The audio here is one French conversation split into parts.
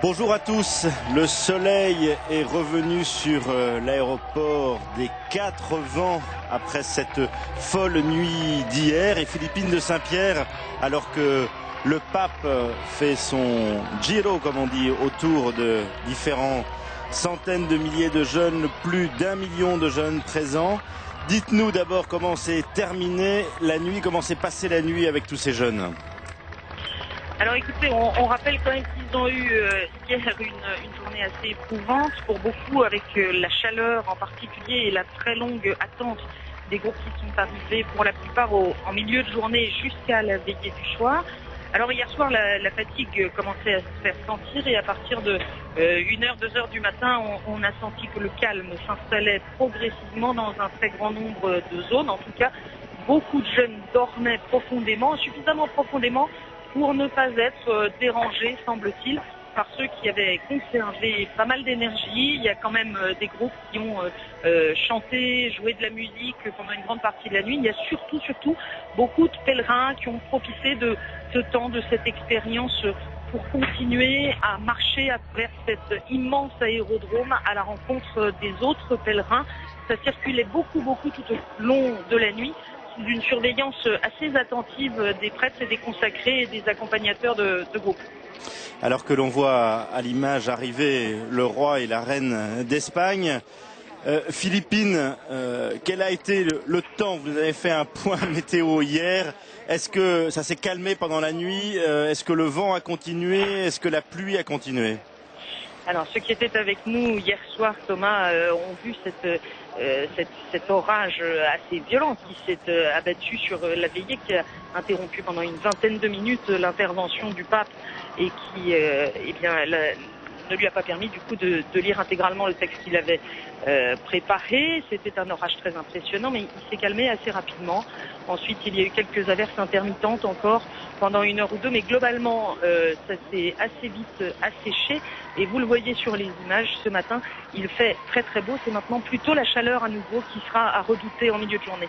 Bonjour à tous, le soleil est revenu sur l'aéroport des Quatre Vents après cette folle nuit d'hier, et Philippine de Saint-Pierre, alors que le pape fait son giro, comme on dit, autour de différents centaines de milliers de jeunes, plus d'1 million de jeunes présents. Dites-nous d'abord comment s'est terminée la nuit, comment s'est passée la nuit avec tous ces jeunes. Alors écoutez, on rappelle quand même qu'ils ont eu hier une journée assez éprouvante pour beaucoup, avec la chaleur en particulier et la très longue attente des groupes qui sont arrivés pour la plupart en milieu de journée jusqu'à la veillée du soir. Alors hier soir, la fatigue commençait à se faire sentir, et à partir de 1h, 2h du matin, on a senti que le calme s'installait progressivement dans un très grand nombre de zones. En tout cas, beaucoup de jeunes dormaient profondément, suffisamment profondément pour ne pas être dérangés, semble-t-il, par ceux qui avaient conservé pas mal d'énergie. Il y a quand même des groupes qui ont chanté, joué de la musique pendant une grande partie de la nuit. Il y a surtout beaucoup de pèlerins qui ont profité de ce temps, de cette expérience, pour continuer à marcher à travers cet immense aérodrome à la rencontre des autres pèlerins. Ça circulait beaucoup tout au long de la nuit, d'une surveillance assez attentive des prêtres et des consacrés et des accompagnateurs de groupe. Alors que l'on voit à l'image arriver le roi et la reine d'Espagne, Philippine, quel a été le temps? Vous avez fait un point météo hier. Est-ce que ça s'est calmé pendant la nuit? Est-ce que le vent a continué? Est-ce que la pluie a continué? Alors, ceux qui étaient avec nous hier soir, Thomas, ont vu cet orage assez violent qui s'est abattu sur la veillée, qui a interrompu pendant une vingtaine de minutes l'intervention du pape, et qui ne lui a pas permis du coup de lire intégralement le texte qu'il avait préparé. C'était un orage très impressionnant, mais il s'est calmé assez rapidement. Ensuite, il y a eu quelques averses intermittentes encore pendant 1 heure ou deux, mais globalement, ça s'est assez vite asséché. Et vous le voyez sur les images, ce matin, il fait très beau. C'est maintenant plutôt la chaleur à nouveau qui sera à redouter en milieu de journée.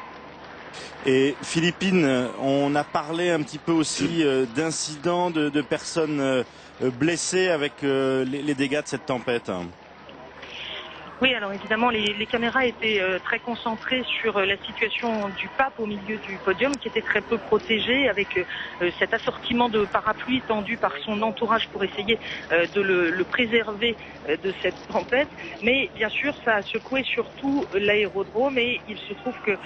Et Philippine, on a parlé un petit peu aussi d'incidents, de personnes blessées avec les dégâts de cette tempête. Oui, alors évidemment, les caméras étaient très concentrées sur la situation du pape au milieu du podium, qui était très peu protégé, avec cet assortiment de parapluies tendus par son entourage pour essayer de le préserver de cette tempête. Mais bien sûr, ça a secoué surtout l'aérodrome, et il se trouve que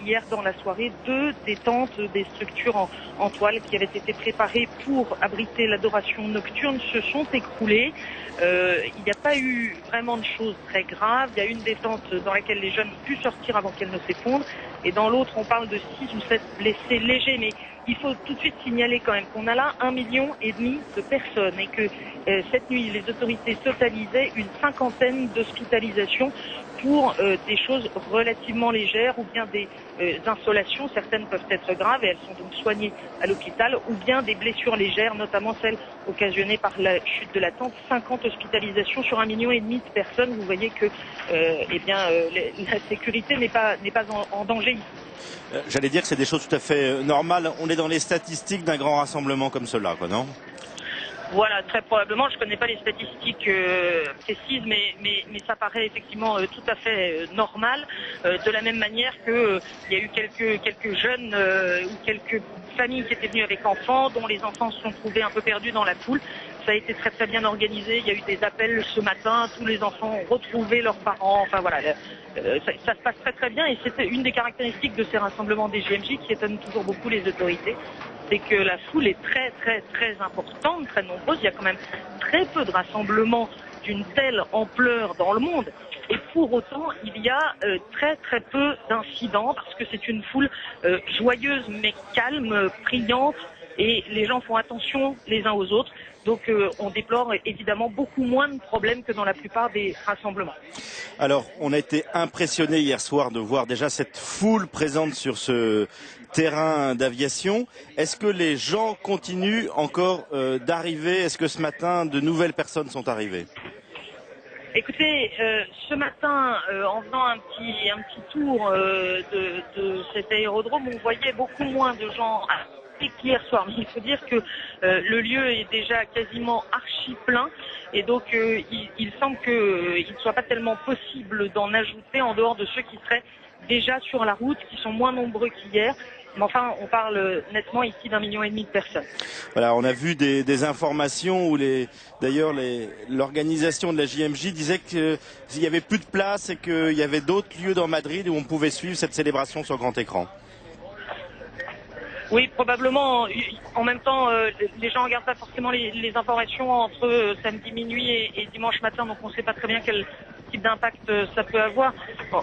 hier dans la soirée, 2 des tentes, des structures en toile qui avaient été préparées pour abriter l'adoration nocturne se sont écroulées. Il n'y a pas eu vraiment de choses très grave. Il y a une des tentes dans laquelle les jeunes ont pu sortir avant qu'elle ne s'effondre, et dans l'autre on parle de 6 ou 7 blessés légers. Mais il faut tout de suite signaler quand même qu'on a là 1,5 million de personnes, et que cette nuit les autorités totalisaient une 50aine d'hospitalisations pour des choses relativement légères, ou bien des insolations. Certaines peuvent être graves et elles sont donc soignées à l'hôpital, ou bien des blessures légères, notamment celles occasionnées par la chute de la tente. 50 hospitalisations sur 1,5 million de personnes. Vous voyez que la sécurité n'est pas en danger ici. J'allais dire que c'est des choses tout à fait normales. On est dans les statistiques d'un grand rassemblement comme cela, quoi, non? Voilà, très probablement. Je ne connais pas les statistiques précises, mais ça paraît effectivement tout à fait normal. De la même manière que il y a eu quelques jeunes ou quelques familles qui étaient venues avec enfants, dont les enfants se sont trouvés un peu perdus dans la foule. Ça a été très bien organisé. Il y a eu des appels ce matin. Tous les enfants ont retrouvé leurs parents. Enfin voilà, ça se passe très bien. Et c'était une des caractéristiques de ces rassemblements des JMJ qui étonne toujours beaucoup les autorités. C'est que la foule est très importante, très nombreuse. Il y a quand même très peu de rassemblements d'une telle ampleur dans le monde. Et pour autant, il y a très peu d'incidents, parce que c'est une foule joyeuse mais calme, priante, et les gens font attention les uns aux autres. Donc on déplore évidemment beaucoup moins de problèmes que dans la plupart des rassemblements. Alors, on a été impressionné hier soir de voir déjà cette foule présente sur ce terrain d'aviation. Est-ce que les gens continuent encore d'arriver? Est-ce que ce matin, de nouvelles personnes sont arrivées? Écoutez, ce matin, en faisant un petit tour de cet aérodrome, on voyait beaucoup moins de gens qu'hier soir. Mais il faut dire que le lieu est déjà quasiment archi plein. Et donc il semble qu'il ne soit pas tellement possible d'en ajouter en dehors de ceux qui seraient déjà sur la route, qui sont moins nombreux qu'hier. Mais enfin, on parle nettement ici d'1,5 million de personnes. Voilà, on a vu des informations où l'organisation de la JMJ disait qu'il y avait plus de place et qu'il y avait d'autres lieux dans Madrid où on pouvait suivre cette célébration sur grand écran. Oui, probablement. En même temps, les gens ne regardent pas forcément les informations entre samedi minuit et dimanche matin, donc on ne sait pas très bien quel type d'impact ça peut avoir.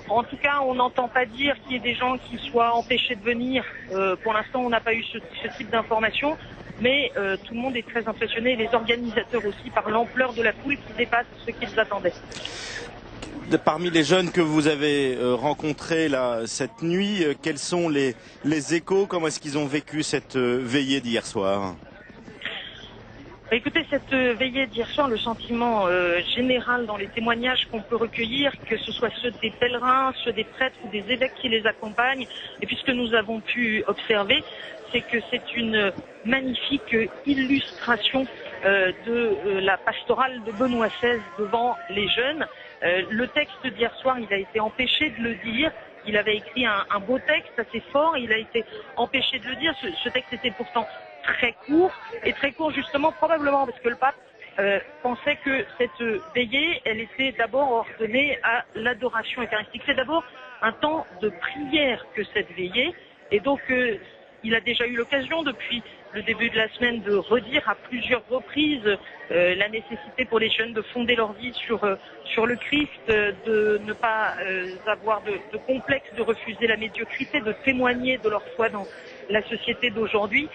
En tout cas, on n'entend pas dire qu'il y ait des gens qui soient empêchés de venir. Pour l'instant, on n'a pas eu ce type d'informations, mais tout le monde est très impressionné, les organisateurs aussi, par l'ampleur de la foule qui dépasse ce qu'ils attendaient. Parmi les jeunes que vous avez rencontrés là, cette nuit, quels sont les échos? Comment est-ce qu'ils ont vécu cette veillée d'hier soir? Écoutez, cette veillée d'hier soir, le sentiment général dans les témoignages qu'on peut recueillir, que ce soit ceux des pèlerins, ceux des prêtres ou des évêques qui les accompagnent, et puis ce que nous avons pu observer, c'est que c'est une magnifique illustration de la pastorale de Benoît XVI devant les jeunes. Le texte d'hier soir, il a été empêché de le dire. Il avait écrit un beau texte assez fort, il a été empêché de le dire. Ce texte était pourtant très court, et très court justement probablement parce que le pape pensait que cette veillée, elle était d'abord ordonnée à l'adoration eucharistique. C'est d'abord un temps de prière que cette veillée, et donc il a déjà eu l'occasion depuis le début de la semaine de redire à plusieurs reprises la nécessité pour les jeunes de fonder leur vie sur le Christ, de ne pas avoir de complexe, de refuser la médiocrité, de témoigner de leur foi dans la société d'aujourd'hui.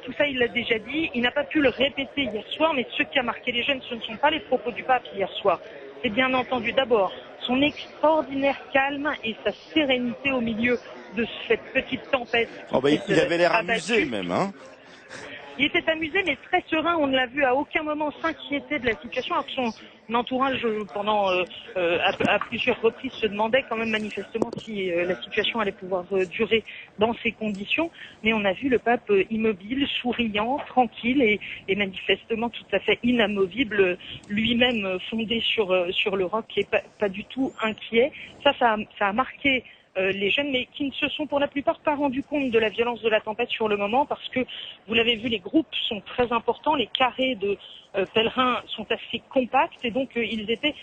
Tout ça, il l'a déjà dit. Il n'a pas pu le répéter hier soir, mais ce qui a marqué les jeunes, ce ne sont pas les propos du pape hier soir. C'est bien entendu d'abord son extraordinaire calme et sa sérénité au milieu de cette petite tempête. Il avait l'air amusé même, hein? Il était amusé mais très serein, on ne l'a vu à aucun moment s'inquiéter de la situation, alors que son entourage pendant à plusieurs reprises se demandait quand même manifestement si la situation allait pouvoir durer dans ces conditions. Mais on a vu le pape immobile, souriant, tranquille et manifestement tout à fait inamovible, lui-même fondé sur le roc et pas du tout inquiet. Ça a marqué les jeunes, mais qui ne se sont pour la plupart pas rendus compte de la violence de la tempête sur le moment, parce que, vous l'avez vu, les groupes sont très importants, les carrés de pèlerins sont assez compacts, et donc ils étaient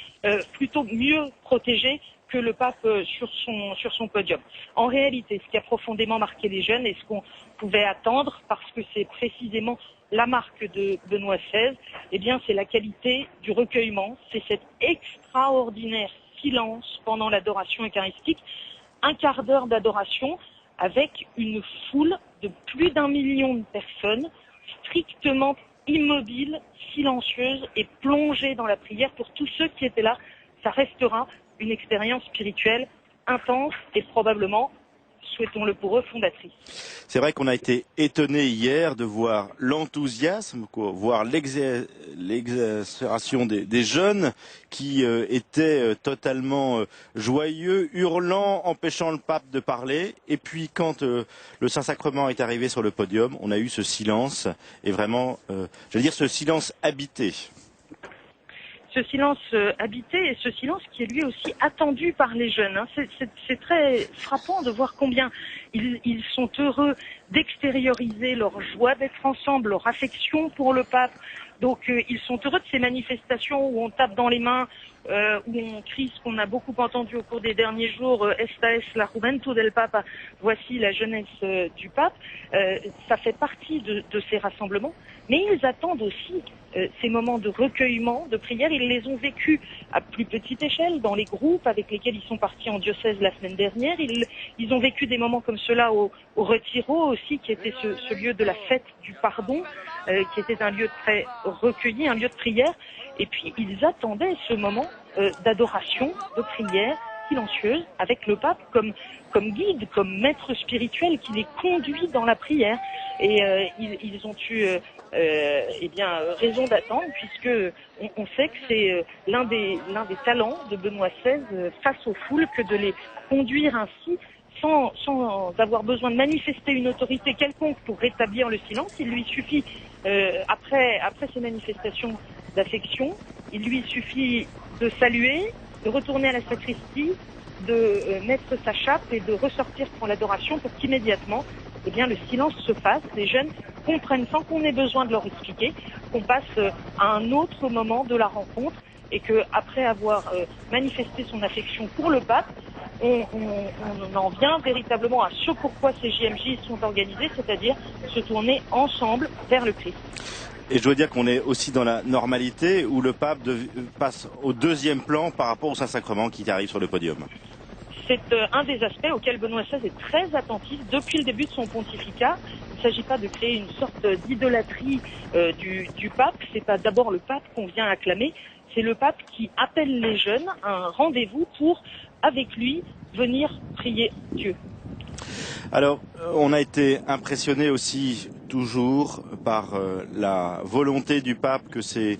plutôt mieux protégés que le pape sur son podium. En réalité, ce qui a profondément marqué les jeunes, et ce qu'on pouvait attendre, parce que c'est précisément la marque de Benoît XVI, eh bien c'est la qualité du recueillement, c'est cet extraordinaire silence pendant l'adoration eucharistique, un quart d'heure d'adoration avec une foule de plus d'1 million de personnes strictement immobiles, silencieuses et plongées dans la prière. Pour tous ceux qui étaient là, ça restera une expérience spirituelle intense et probablement, souhaitons-le pour eux, fondatrice. C'est vrai qu'on a été étonné hier de voir l'enthousiasme, voir l'exaspération des jeunes qui étaient totalement joyeux, hurlant, empêchant le pape de parler. Et puis quand le Saint-Sacrement est arrivé sur le podium, on a eu ce silence, et vraiment, j'allais dire ce silence habité. Ce silence habité et ce silence qui est lui aussi attendu par les jeunes. Hein. C'est très frappant de voir combien ils sont heureux d'extérioriser leur joie d'être ensemble, leur affection pour le pape. Donc ils sont heureux de ces manifestations où on tape dans les mains, où on crie ce qu'on a beaucoup entendu au cours des derniers jours, Esta es la juventud del Papa, voici la jeunesse du pape. Ça fait partie de ces rassemblements, mais ils attendent aussi ces moments de recueillement, de prière. Ils les ont vécus à plus petite échelle, dans les groupes avec lesquels ils sont partis en diocèse la semaine dernière. Ils ont vécu des moments comme cela au Retiro aussi, qui était ce lieu de la fête du pardon, qui était un lieu très recueilli, un lieu de prière. Et puis ils attendaient ce moment d'adoration, de prière silencieuse, avec le pape comme guide, comme maître spirituel qui les conduit dans la prière. Et ils ont eu raison d'attendre, puisque on sait que c'est l'un des talents de Benoît XVI face aux foules que de les conduire ainsi sans avoir besoin de manifester une autorité quelconque pour rétablir le silence. Il lui suffit après ces manifestations d'affection. Il lui suffit de saluer, de retourner à la sacristie, de mettre sa chape et de ressortir pour l'adoration pour qu'immédiatement, eh bien, le silence se fasse. Les jeunes comprennent sans qu'on ait besoin de leur expliquer qu'on passe à un autre moment de la rencontre et que après avoir manifesté son affection pour le pape, on en vient véritablement à ce pourquoi ces JMJ sont organisés, c'est-à-dire se tourner ensemble vers le Christ. Et je dois dire qu'on est aussi dans la normalité où le pape passe au deuxième plan par rapport au Saint-Sacrement qui arrive sur le podium. C'est un des aspects auxquels Benoît XVI est très attentif depuis le début de son pontificat. Il ne s'agit pas de créer une sorte d'idolâtrie du pape. C'est pas d'abord le pape qu'on vient acclamer, c'est le pape qui appelle les jeunes à un rendez-vous pour, avec lui, venir prier Dieu. Alors, on a été impressionné aussi toujours par la volonté du pape que ces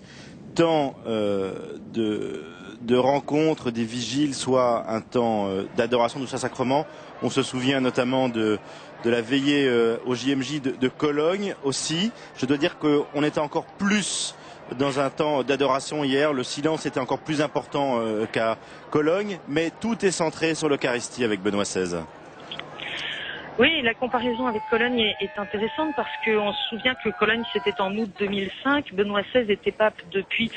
temps de rencontres, des vigiles, soit un temps d'adoration du Saint-Sacrement. On se souvient notamment de la veillée au JMJ de Cologne aussi. Je dois dire qu'on était encore plus dans un temps d'adoration hier. Le silence était encore plus important qu'à Cologne, mais tout est centré sur l'Eucharistie avec Benoît XVI. Oui, la comparaison avec Cologne est intéressante parce qu'on se souvient que Cologne c'était en août 2005, Benoît XVI était pape depuis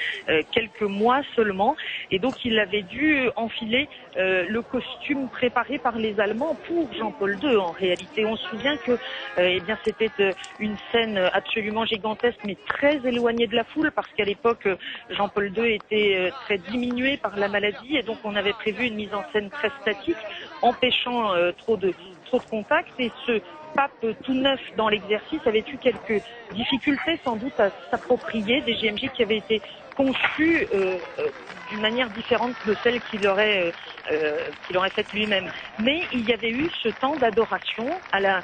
quelques mois seulement et donc il avait dû enfiler le costume préparé par les Allemands pour Jean-Paul II. En réalité, on se souvient que eh bien c'était une scène absolument gigantesque mais très éloignée de la foule parce qu'à l'époque Jean-Paul II était très diminué par la maladie et donc on avait prévu une mise en scène très statique empêchant trop de contact et ce pape tout neuf dans l'exercice avait eu quelques difficultés sans doute à s'approprier des JMJ qui avaient été conçus d'une manière différente de celle qu'il aurait faite lui-même. Mais il y avait eu ce temps d'adoration à la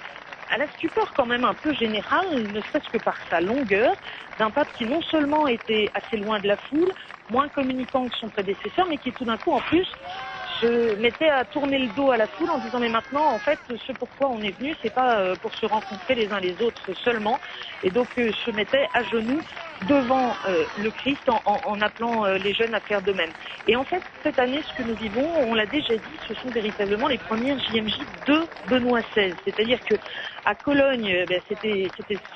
stupeur quand même un peu générale, ne serait-ce que par sa longueur, d'un pape qui non seulement était assez loin de la foule, moins communicant que son prédécesseur, mais qui tout d'un coup en plus se mettait à tourner le dos à la foule en disant mais maintenant en fait ce pourquoi on est venu c'est pas pour se rencontrer les uns les autres seulement et donc se mettait à genoux devant le Christ en appelant les jeunes à faire de même. Et en fait cette année ce que nous vivons, on l'a déjà dit, ce sont véritablement les premières JMJ de Benoît XVI, c'est-à-dire que à Cologne c'était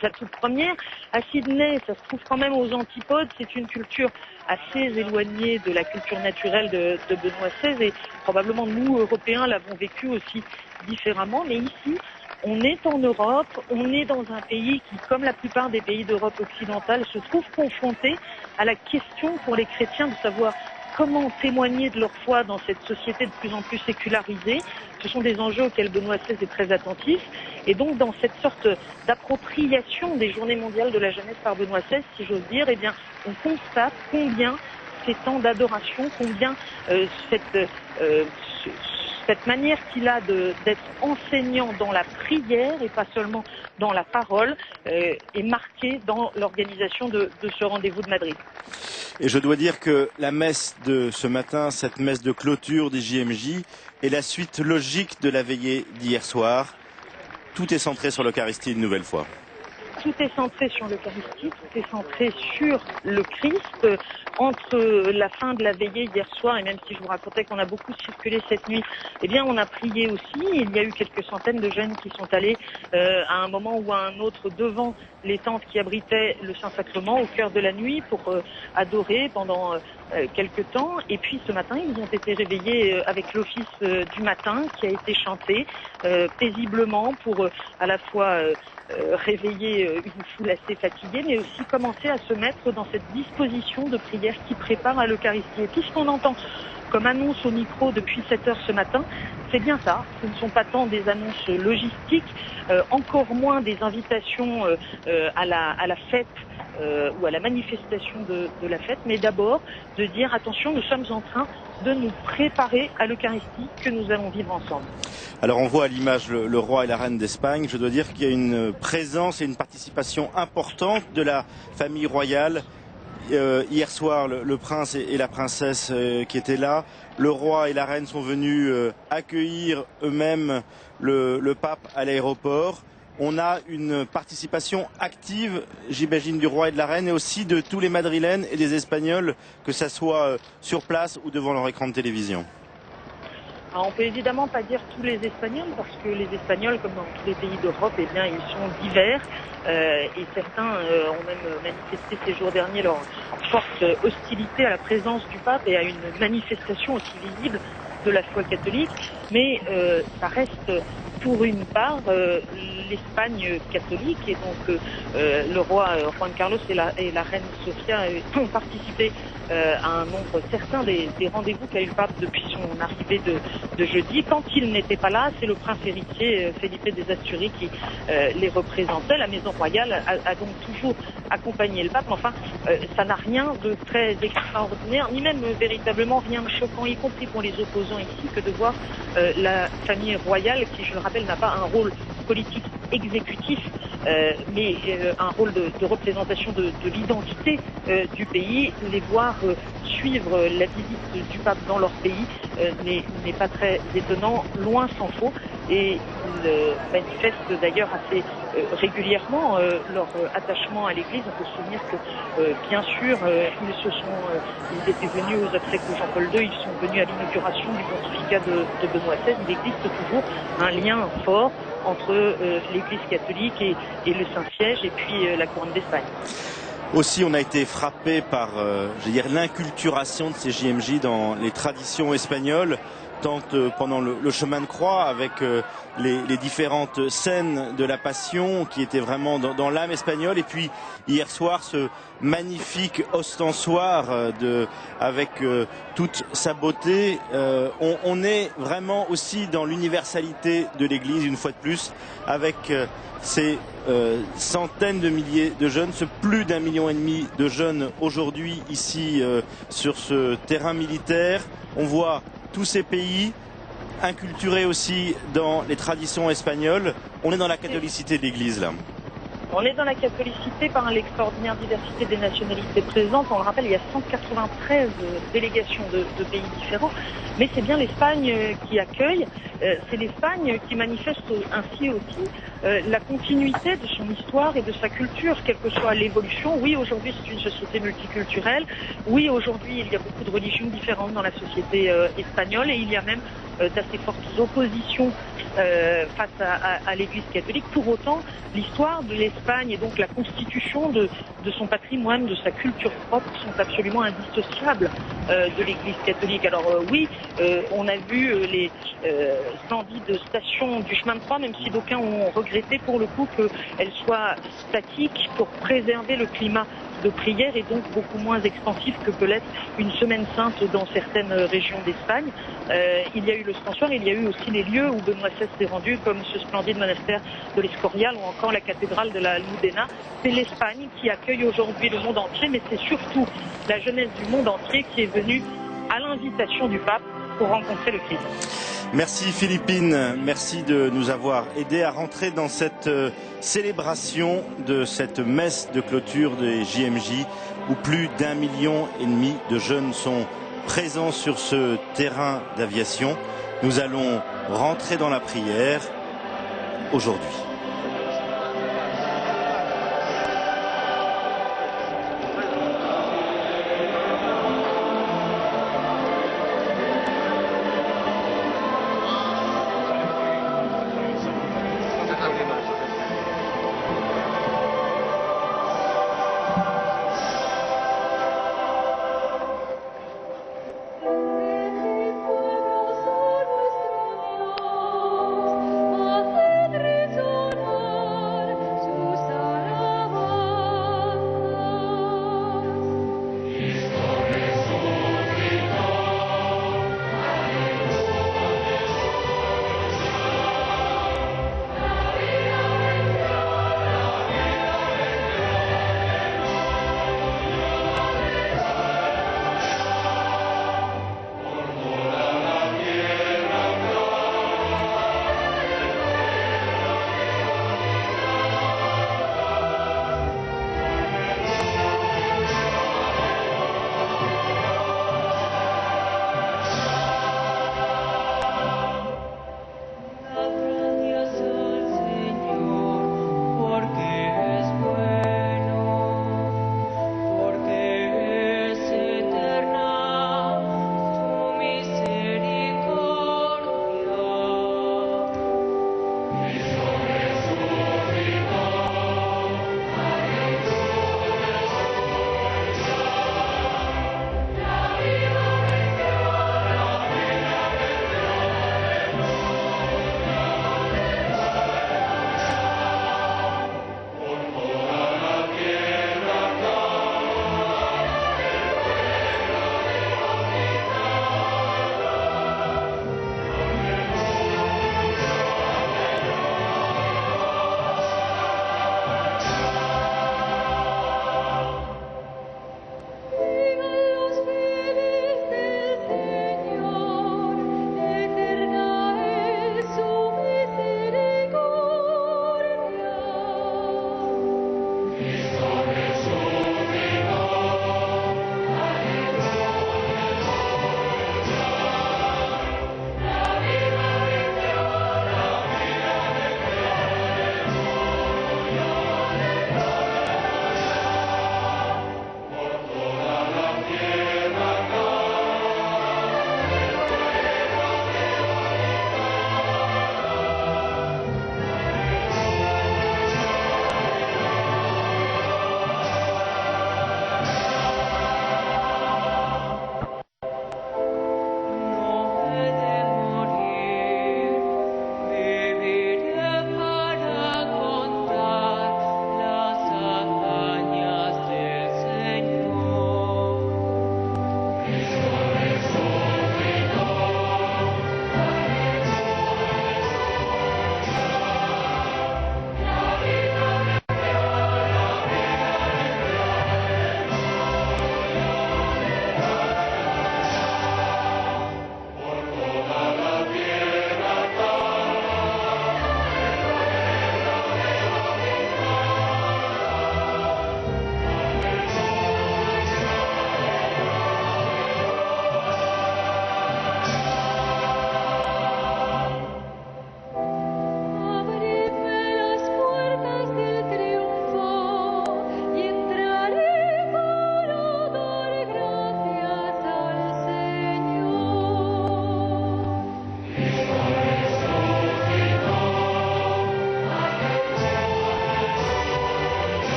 sa toute première, à Sydney ça se trouve quand même aux antipodes, c'est une culture assez éloignée de la culture naturelle de Benoît XVI et probablement nous Européens l'avons vécu aussi différemment, mais ici on est en Europe, on est dans un pays qui, comme la plupart des pays d'Europe occidentale, se trouve confronté à la question pour les chrétiens de savoir comment témoigner de leur foi dans cette société de plus en plus sécularisée. Ce sont des enjeux auxquels Benoît XVI est très attentif. Et donc, dans cette sorte d'appropriation des Journées mondiales de la jeunesse par Benoît XVI, si j'ose dire, eh bien, on constate combien ces temps d'adoration, combien cette manière qu'il a d'être enseignant dans la prière et pas seulement dans la parole est marquée dans l'organisation de ce rendez-vous de Madrid. Et je dois dire que la messe de ce matin, cette messe de clôture des JMJ, est la suite logique de la veillée d'hier soir. Tout est centré sur l'Eucharistie une nouvelle fois. Tout est centré sur l'Eucharistie, tout est centré sur le Christ. Entre la fin de la veillée hier soir, et même si je vous racontais qu'on a beaucoup circulé cette nuit, eh bien on a prié aussi. Il y a eu quelques centaines de jeunes qui sont allés à un moment ou à un autre devant les tentes qui abritaient le Saint-Sacrement au cœur de la nuit pour adorer pendant quelques temps. Et puis ce matin, ils ont été réveillés avec l'office du matin qui a été chanté paisiblement pour à la fois réveiller une foule assez fatiguée, mais aussi commencer à se mettre dans cette disposition de prière qui prépare à l'Eucharistie. Et tout ce qu'on entend comme annonce au micro depuis 7 heures ce matin, c'est bien ça. Ce ne sont pas tant des annonces logistiques, encore moins des invitations à la fête ou à la manifestation de la fête, mais d'abord de dire attention, nous sommes en train de nous préparer à l'Eucharistie que nous allons vivre ensemble. Alors on voit à l'image le roi et la reine d'Espagne. Je dois dire qu'il y a une présence et une participation importante de la famille royale. Hier soir, le prince et la princesse qui étaient là, le roi et la reine sont venus accueillir eux-mêmes le pape à l'aéroport. on a une participation active, j'imagine, du roi et de la reine, et aussi de tous les Madrilènes et des Espagnols, que ça soit sur place ou devant leur écran de télévision. Alors, on peut évidemment pas dire tous les Espagnols, parce que les Espagnols, comme dans tous les pays d'Europe, eh bien, ils sont divers, et certains ont même manifesté ces jours derniers leur forte hostilité à la présence du pape et à une manifestation aussi visible de la foi catholique. Mais ça reste pour une part l'Espagne catholique, et donc le roi Juan Carlos et la reine Sofia ont participé à un nombre certain des rendez-vous qu'a eu le pape depuis son arrivée de jeudi. Quand il n'était pas là, c'est le prince héritier Felipe des Asturies qui les représentait. La maison royale a donc toujours accompagné le pape, mais enfin ça n'a rien de très extraordinaire, ni même véritablement rien de choquant, y compris pour les opposants ici, que de voir la famille royale, qui, je le rappelle, n'a pas un rôle politique exécutif, mais un rôle de représentation de l'identité du pays. Les voir suivre la visite du pape dans leur pays n'est pas très étonnant, loin s'en faut, et ils manifestent d'ailleurs assez régulièrement leur attachement à l'Église. On peut se souvenir que bien sûr ils étaient venus aux obsèques de Jean-Paul II, ils sont venus à l'inauguration du pontificat de Benoît XVI. Il existe toujours un lien fort entre l'Église catholique et le Saint-Siège, et puis la couronne d'Espagne. Aussi, on a été frappé par l'inculturation de ces JMJ dans les traditions espagnoles, tant pendant le chemin de croix, avec les différentes scènes de la Passion qui étaient vraiment dans l'âme espagnole, et puis hier soir ce magnifique ostensoir avec toute sa beauté. On est vraiment aussi dans l'universalité de l'Église, une fois de plus, avec ces centaines de milliers de jeunes, ce plus d'1,5 million de jeunes aujourd'hui ici sur ce terrain militaire. On voit tous ces pays inculturés aussi dans les traditions espagnoles. On est dans la catholicité de l'Église là. On est dans la catholicité par l'extraordinaire diversité des nationalités présentes. On le rappelle, il y a 193 délégations de pays différents, mais c'est bien l'Espagne qui accueille. C'est l'Espagne qui manifeste ainsi aussi la continuité de son histoire et de sa culture, quelle que soit l'évolution. Oui, aujourd'hui c'est une société multiculturelle. Oui, aujourd'hui il y a beaucoup de religions différentes dans la société espagnole, et il y a même d'assez fortes oppositions face à l'Église catholique. Pour autant, l'histoire de l'Espagne et donc la constitution de son patrimoine, de sa culture propre, sont absolument indissociables de l'Église catholique. Alors oui, on a vu les 110 stations du chemin de croix, même si d'aucuns ont regretté pour le coup qu'elles soient statiques pour préserver le climat de prière, et donc beaucoup moins expansif que peut l'être une semaine sainte dans certaines régions d'Espagne. Il y a eu le Stensoir, il y a eu aussi les lieux où Benoît XVI s'est rendu, comme ce splendide monastère de l'Escorial ou encore la cathédrale de la Almudena. C'est l'Espagne qui accueille aujourd'hui le monde entier, mais c'est surtout la jeunesse du monde entier qui est venue à l'invitation du pape pour rencontrer le Christ. Merci Philippine, merci de nous avoir aidés à rentrer dans cette célébration de cette messe de clôture des JMJ, où plus d'1,5 million de jeunes sont présents sur ce terrain d'aviation. Nous allons rentrer dans la prière aujourd'hui. Riso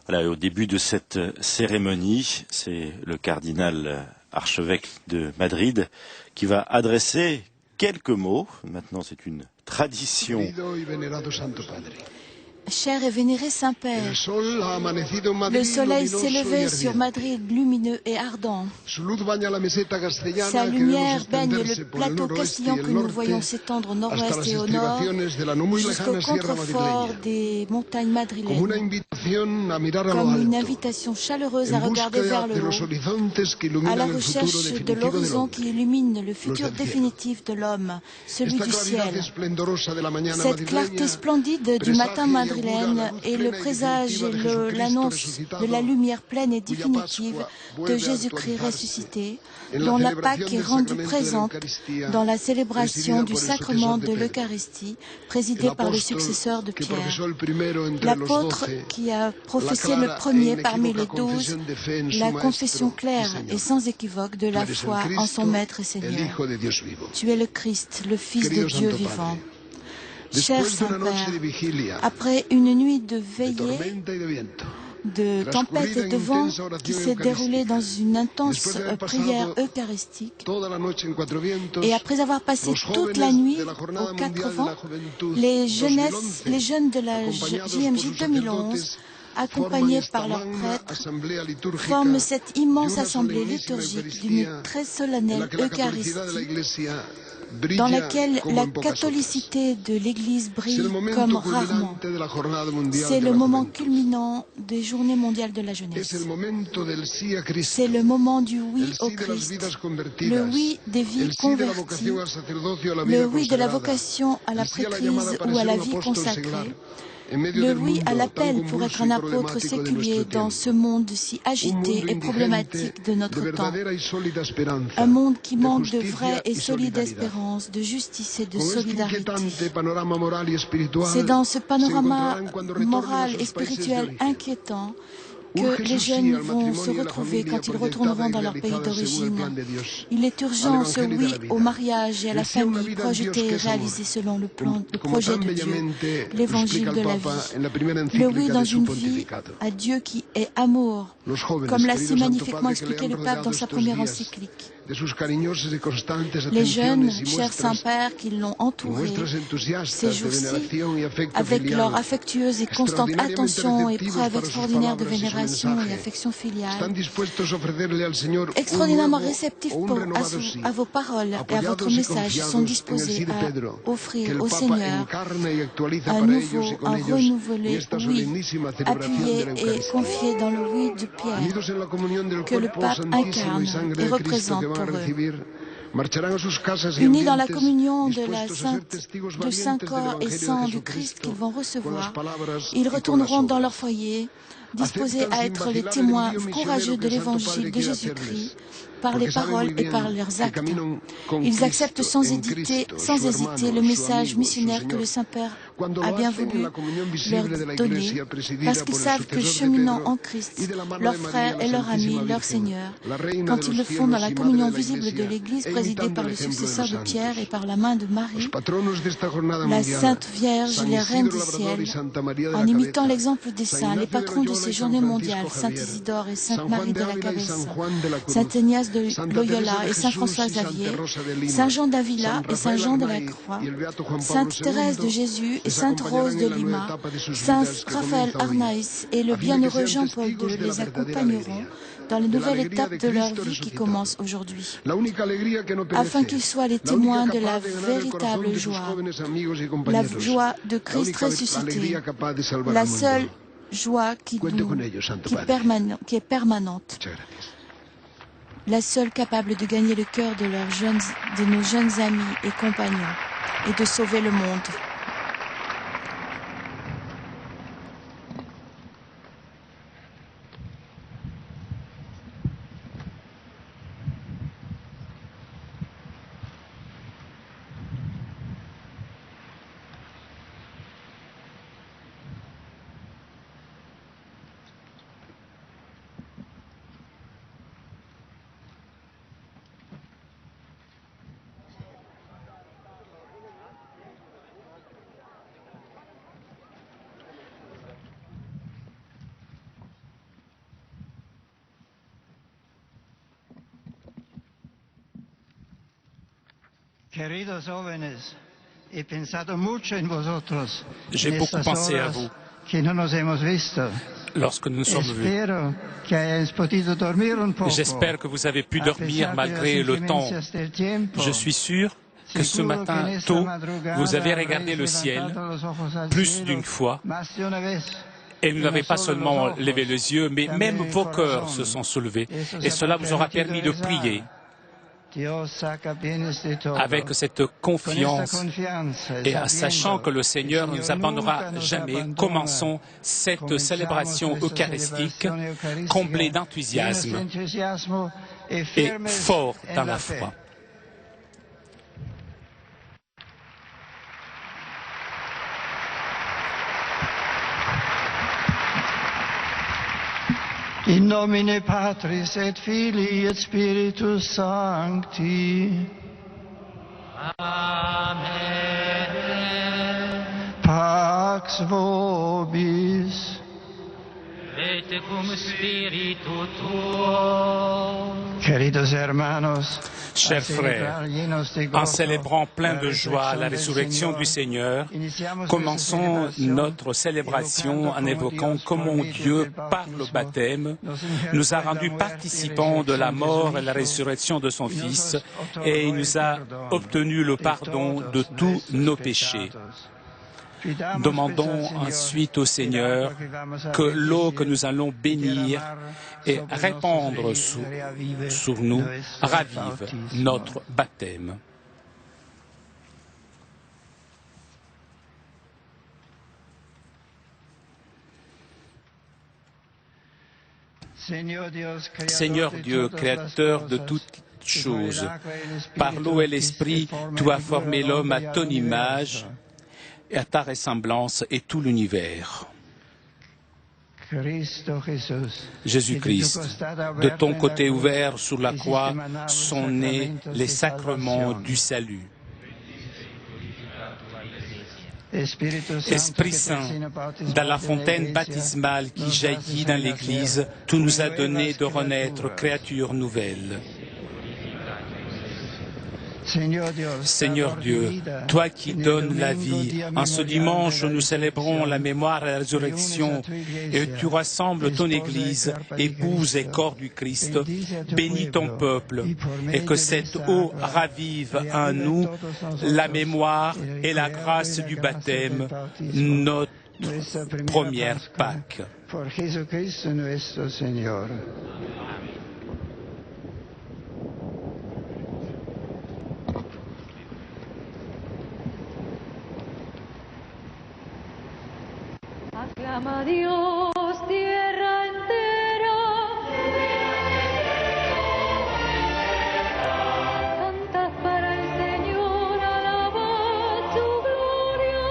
Voilà, au début de cette cérémonie, c'est le cardinal archevêque de Madrid qui va adresser quelques mots. Maintenant, c'est une tradition. Cher et vénéré Saint-Père, le soleil s'est levé sur Madrid, lumineux et ardent. Sa lumière baigne le plateau castillan que nous voyons s'étendre au nord-ouest et au nord, jusqu'au contrefort des montagnes madrilènes, comme une invitation chaleureuse à regarder vers le haut, à la recherche de l'horizon qui illumine le futur définitif de l'homme, celui du ciel. Cette clarté splendide du matin madrilène est le présage et l'annonce de la lumière pleine et définitive de Jésus-Christ ressuscité, dont la Pâque est rendue présente dans la célébration du sacrement de l'Eucharistie, présidé par le successeur de Pierre. L'apôtre qui a professé le premier parmi les 12 la confession claire et sans équivoque de la foi en son Maître et Seigneur. Tu es le Christ, le Fils de Dieu vivant. Cher Saint-Père, après une nuit de veillée, de tempête et de vent qui s'est déroulée dans une intense prière eucharistique, et après avoir passé toute la nuit aux 4 vents, les jeunes de la JMJ 2011, accompagnés par leurs prêtres, forment cette immense assemblée liturgique d'une très solennelle Eucharistie, dans laquelle la catholicité de l'Église brille comme rarement. C'est le moment culminant des Journées mondiales de la jeunesse. C'est le moment du oui au Christ, le oui des vies converties, le oui de la vocation à la prêtrise ou à la vie consacrée, le oui à l'appel pour être un apôtre séculier dans ce monde si agité et problématique de notre temps. Un monde qui manque de vraie et solide espérance, de justice et de solidarité. C'est dans ce panorama moral et spirituel inquiétant que les jeunes vont se retrouver quand ils retourneront dans leur pays d'origine. Il est urgent ce oui au mariage et à la famille projeté et réalisé selon le projet de Dieu, l'évangile de la vie. Le oui dans une vie à Dieu qui est amour, comme l'a si magnifiquement expliqué le pape dans sa première encyclique. Les jeunes, cher Saint-Père, qui l'ont entouré ces jours-ci, avec leur affectueuse et constante attention et preuve extraordinaire de vénération et affection filiale, extraordinairement réceptifs à vos paroles et à votre message, sont disposés à offrir au Seigneur un nouveau, un renouvelé oui, appuyé et confié dans le oui de Pierre, que le pape incarne et représente pour eux. Unis dans la communion de Saint-Corps et sang du Christ qu'ils vont recevoir, ils retourneront dans leur foyer, disposés à être les témoins courageux de l'évangile de Jésus-Christ, par les paroles et par leurs actes. Ils acceptent sans hésiter le message missionnaire que le Saint-Père a bien voulu leur donner, parce qu'ils savent que cheminant en Christ, leurs frères et leurs amis, leur Seigneur, quand ils le font dans la communion visible de l'Église présidée par le successeur de Pierre et par la main de Marie, la Sainte Vierge, les reines du ciel, en imitant l'exemple des saints, les patrons de ces journées mondiales, Saint Isidore et Sainte Marie de la Cabeza, Saint Ignace de Loyola et Saint François Xavier, Saint Jean d'Avila et Saint Jean de la Croix, Sainte Thérèse de Jésus et Sainte Rose de Lima, Saint Raphaël Arnaïs et le bienheureux Jean-Paul II les accompagneront dans la nouvelle étape de leur vie qui commence aujourd'hui, afin qu'ils soient les témoins de la véritable joie, la joie de Christ ressuscité, la seule joie qui est permanente, la seule capable de gagner le cœur de nos jeunes amis et compagnons et de sauver le monde. J'ai beaucoup pensé à vous lorsque nous nous sommes vus. J'espère que vous avez pu dormir malgré le temps. Je suis sûr que ce matin tôt, vous avez regardé le ciel plus d'une fois et vous n'avez pas seulement levé les yeux, mais même vos cœurs se sont soulevés et cela vous aura permis de prier avec cette confiance et en sachant que le Seigneur ne nous abandonnera jamais. Commençons cette célébration eucharistique comblée d'enthousiasme et fort dans la foi. In nomine Patris et Filii et Spiritus Sancti. Amen. Pax vobis. Et cum spiritu tuo. Queridos hermanos, chers frères, en célébrant plein de joie la résurrection du Seigneur, commençons notre célébration en évoquant comment Dieu, par le baptême, nous a rendus participants de la mort et la résurrection de son Fils et il nous a obtenu le pardon de tous nos péchés. Demandons ensuite au Seigneur que l'eau que nous allons bénir et répandre sur nous ravive notre baptême. Seigneur Dieu, créateur de toutes choses, par l'eau et l'Esprit, tu as formé l'homme à ton image et à ta ressemblance et tout l'univers. Jésus-Christ, de ton côté ouvert sur la croix sont nés les sacrements du salut. Esprit Saint, dans la fontaine baptismale qui jaillit dans l'Église, tu nous as donné de renaître créatures nouvelles. Seigneur Dieu, toi qui donnes la vie, en ce dimanche nous célébrons la mémoire et la résurrection et tu rassembles ton Église, épouse et corps du Christ. Bénis ton peuple et que cette eau ravive en nous la mémoire et la grâce du baptême, notre première Pâque. Aclama a Dios, tierra entera. Cantad para el Señor, alabad su gloria.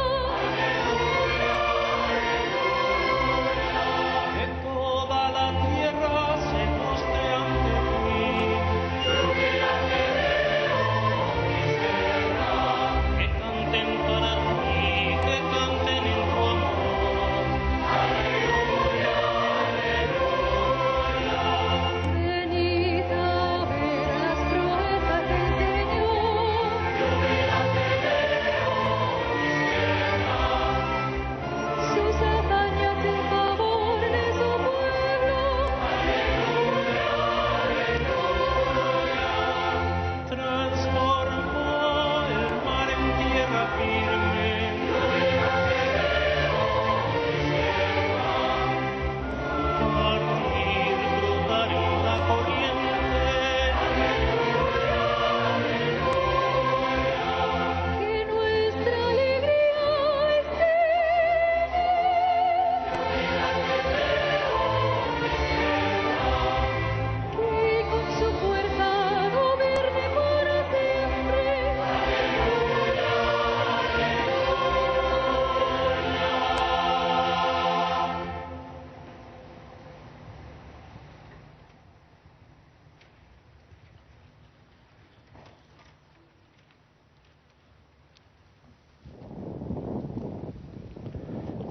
Que toda la tierra se postre ante ti. Que canten para ti, que canten en tu amor.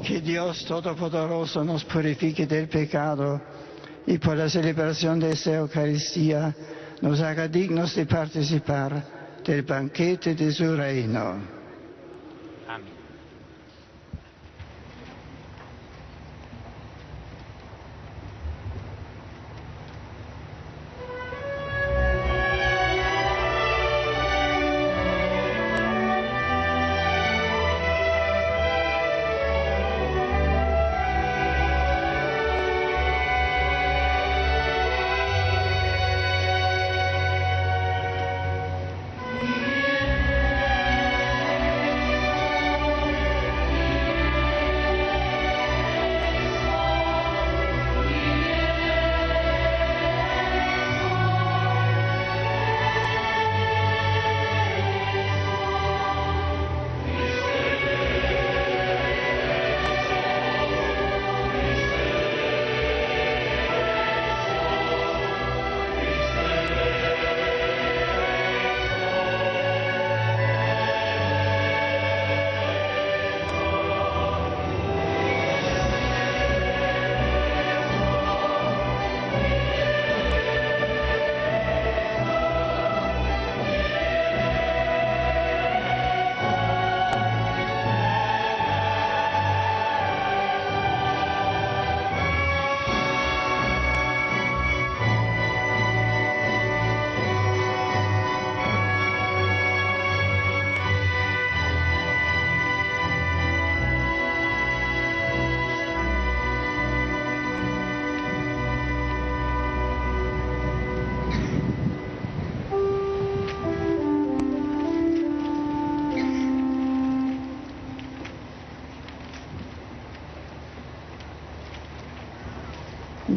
Que Dios Todopoderoso nos purifique del pecado y por la celebración de esta Eucaristía nos haga dignos de participar del banquete de su reino. Amén.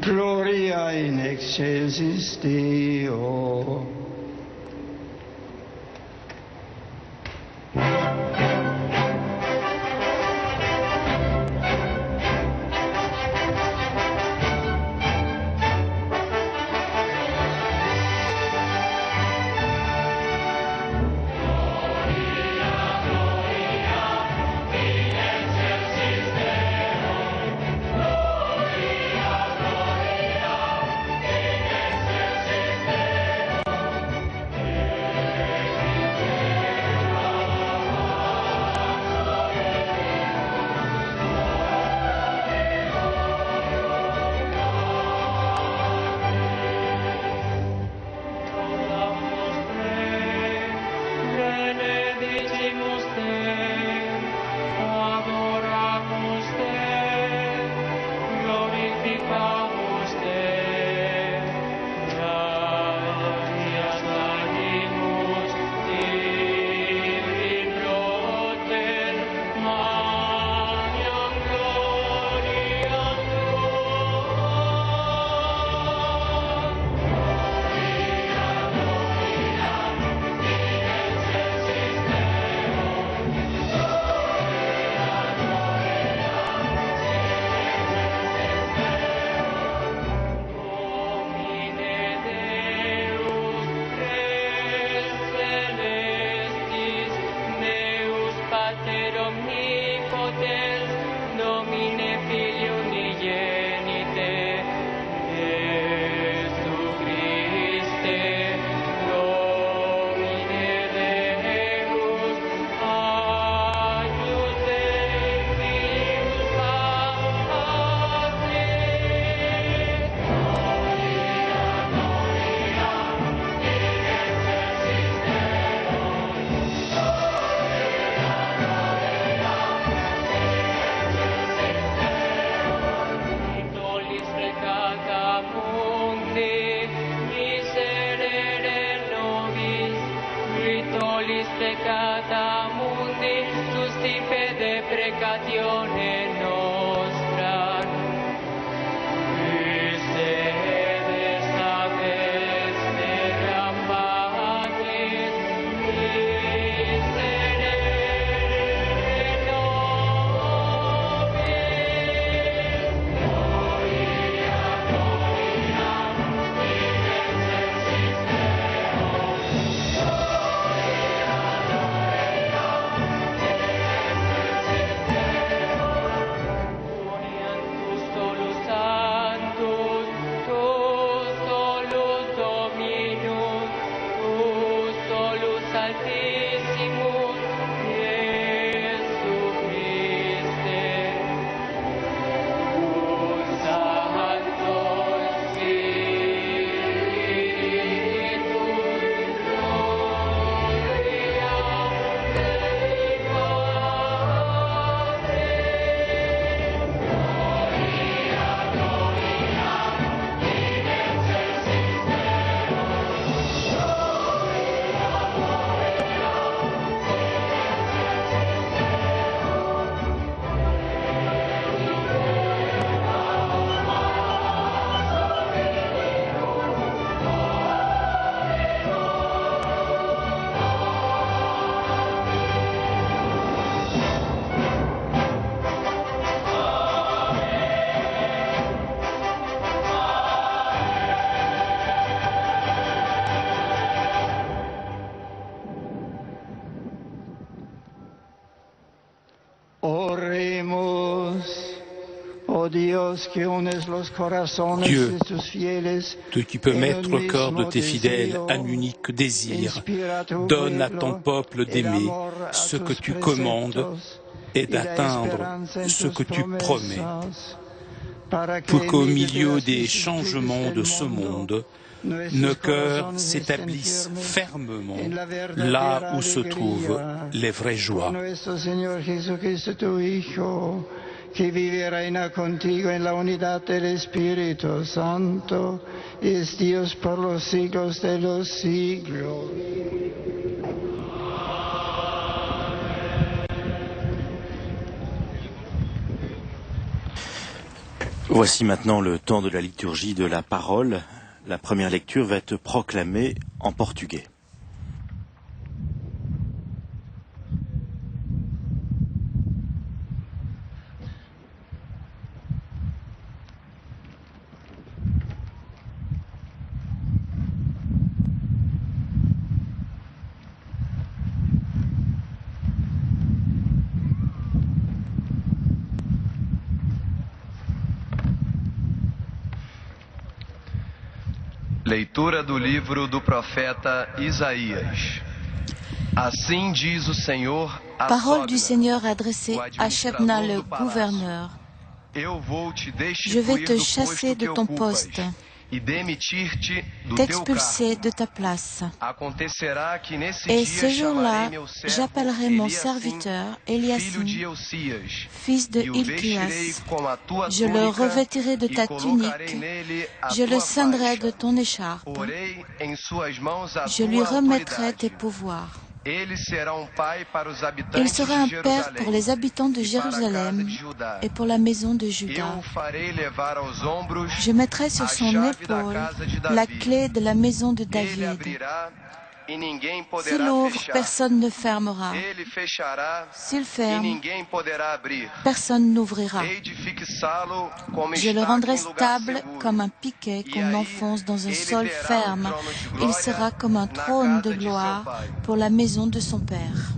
Gloria in excelsis Deo. peccata mundi, giustipe deprecatione nostra. Christe saves terra pacis, miserere nobis. Dieu, toi qui peux mettre le cœur de tes fidèles un unique désir, donne à ton peuple d'aimer ce que tu commandes et d'atteindre ce que tu promets, pour qu'au milieu des changements de ce monde, nos cœurs s'établissent fermement là où se trouvent les vraies joies. Que vive y reina contigo en la unidad del Espíritu Santo, y es Dios por los siglos de los siglos. Voici maintenant le temps de la liturgie de la parole. La première lecture va être proclamée en portugais. Leitura do livro do profeta Isaías. Assim diz o Senhor a Parole du Seigneur adressée à Shebna le gouverneur. Je vais te chasser de ton poste, t'expulser de ta place. Et ce jour-là, j'appellerai mon serviteur Eliasim, fils de Hilkias. Je le revêtirai de ta tunique, je le ceindrai de ton écharpe, je lui remettrai tes pouvoirs. Il sera un père pour les habitants de Jérusalem et pour la maison de Juda. Je mettrai sur son épaule la clé de la maison de David. S'il ouvre, personne ne fermera. S'il ferme, personne n'ouvrira. Je le rendrai stable comme un piquet qu'on enfonce dans un sol ferme. Il sera comme un trône de gloire pour la maison de son Père.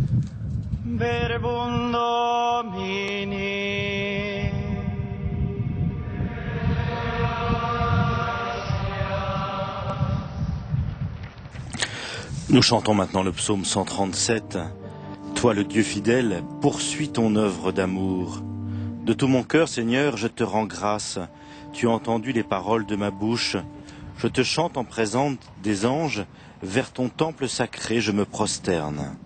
Nous chantons maintenant le psaume 137. Toi, le Dieu fidèle, poursuis ton œuvre d'amour. De tout mon cœur, Seigneur, je te rends grâce. Tu as entendu les paroles de ma bouche. Je te chante en présence des anges. Vers ton temple sacré, je me prosterne.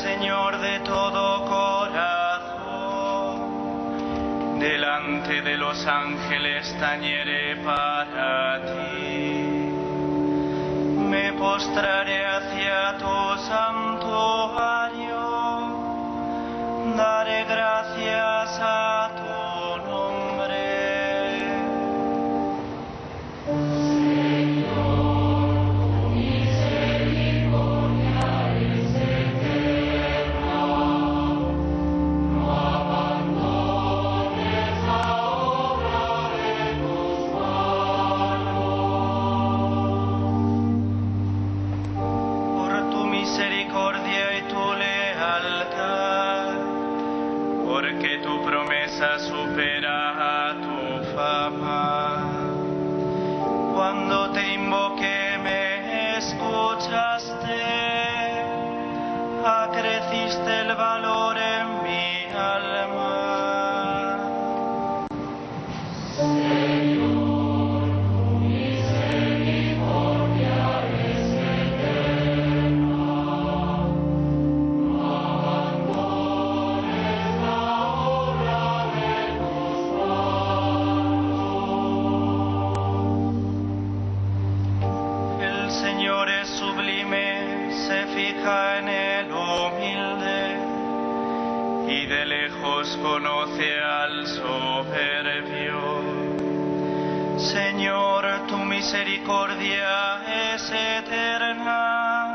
Señor, de todo corazón, delante de los ángeles tañeré para ti. Me postraré hacia tu santuario, daré gracias a tu nombre. Supera a tu fama. Cuando te invoqué me escuchaste, acreciste el valor en mí. fija en el humilde y de lejos conoce al soberbio. Señor, tu misericordia es eterna,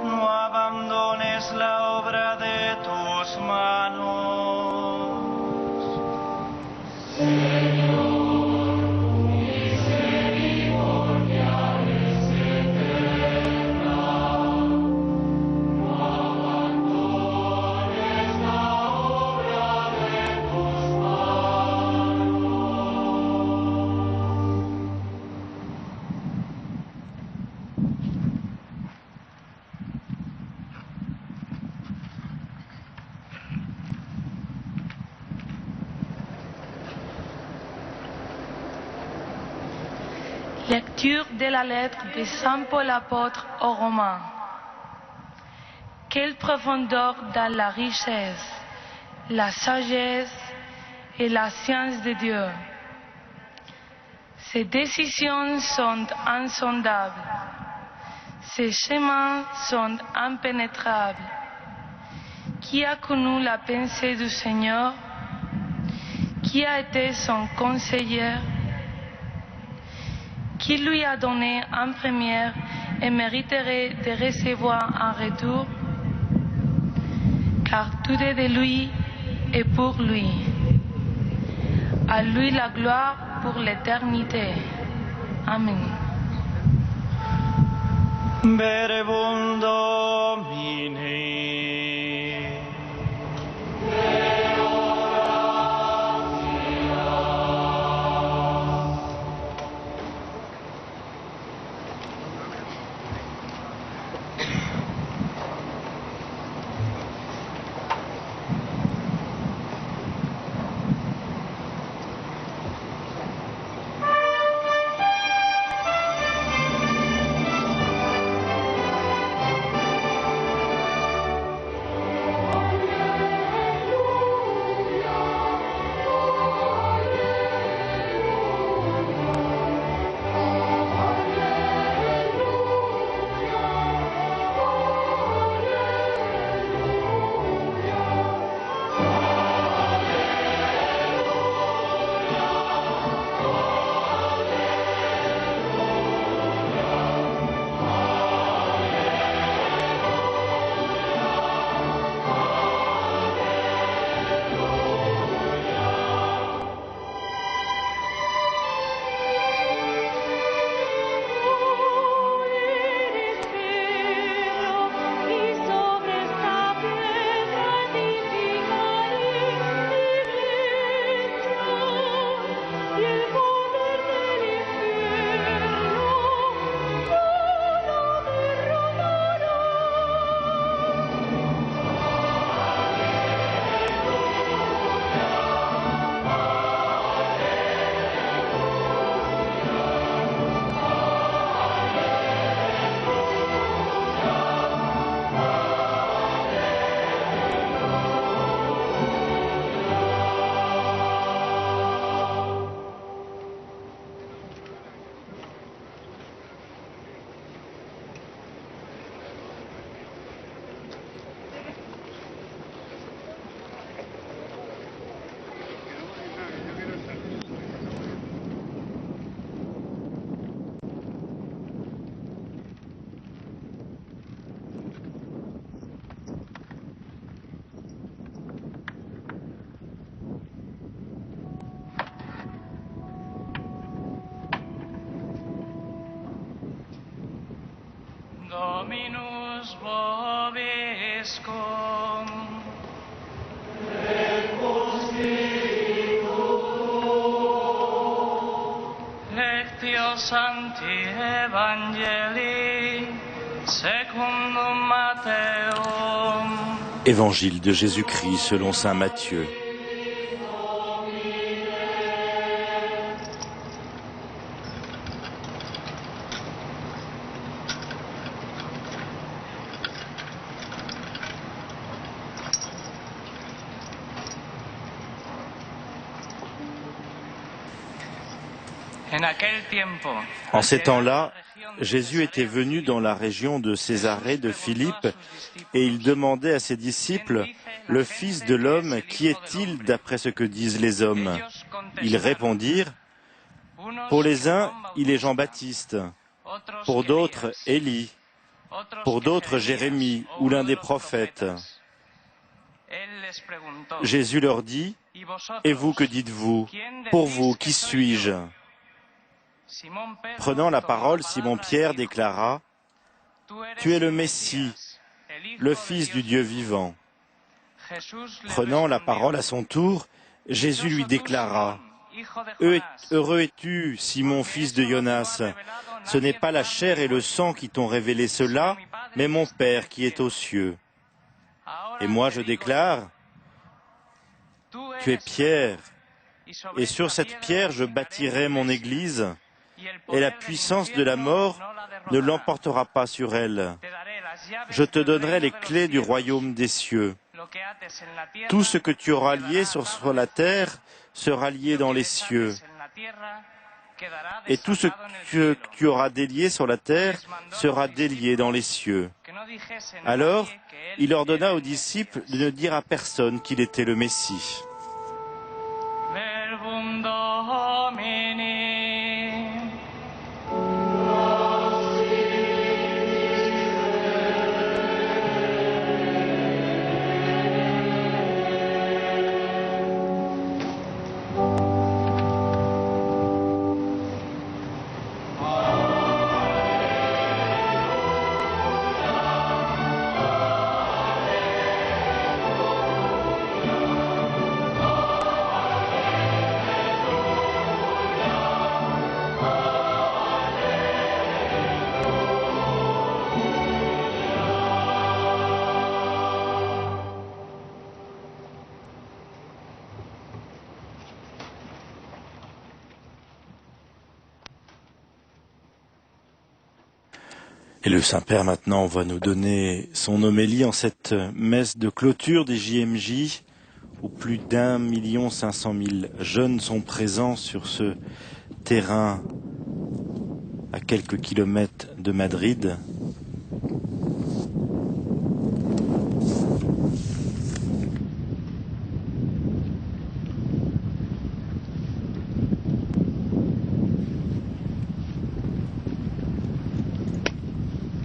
no abandones la obra de tus manos. Señor, Lecture de la lettre de Saint Paul apôtre aux Romains. Quelle profondeur dans la richesse, la sagesse et la science de Dieu. Ses décisions sont insondables, ses chemins sont impénétrables. Qui a connu la pensée du Seigneur? Qui a été son conseiller? Qui lui a donné en première et mériterait de recevoir en retour? Car tout est de lui et pour lui. À lui la gloire pour l'éternité. Amen. Verbum Domini. Dominus vobiscum. Lectio Sancti Evangelii secundum Matteum. Évangile de Jésus-Christ selon saint Matthieu. En ces temps-là, Jésus était venu dans la région de Césarée de Philippe et il demandait à ses disciples, « Le Fils de l'homme, qui est-il d'après ce que disent les hommes ?» Ils répondirent, « Pour les uns, il est Jean-Baptiste, pour d'autres, Élie, pour d'autres, Jérémie ou l'un des prophètes. » Jésus leur dit, « Et vous, que dites-vous? Pour vous, qui suis-je » Prenant la parole, Simon-Pierre déclara, « Tu es le Messie, le Fils du Dieu vivant. » Prenant la parole à son tour, Jésus lui déclara, « Heureux es-tu, Simon, fils de Jonas. Ce n'est pas la chair et le sang qui t'ont révélé cela, mais mon Père qui est aux cieux. Et moi je déclare, tu es Pierre, et sur cette pierre je bâtirai mon Église, et la puissance de la mort ne l'emportera pas sur elle. Je te donnerai les clés du royaume des cieux. Tout ce que tu auras lié sur la terre sera lié dans les cieux. Et tout ce que tu auras délié sur la terre sera délié dans les cieux. » Alors, il ordonna aux disciples de ne dire à personne qu'il était le Messie. Et le Saint-Père maintenant va nous donner son homélie en cette messe de clôture des JMJ, où plus d'1 500 000 jeunes sont présents sur ce terrain à quelques kilomètres de Madrid.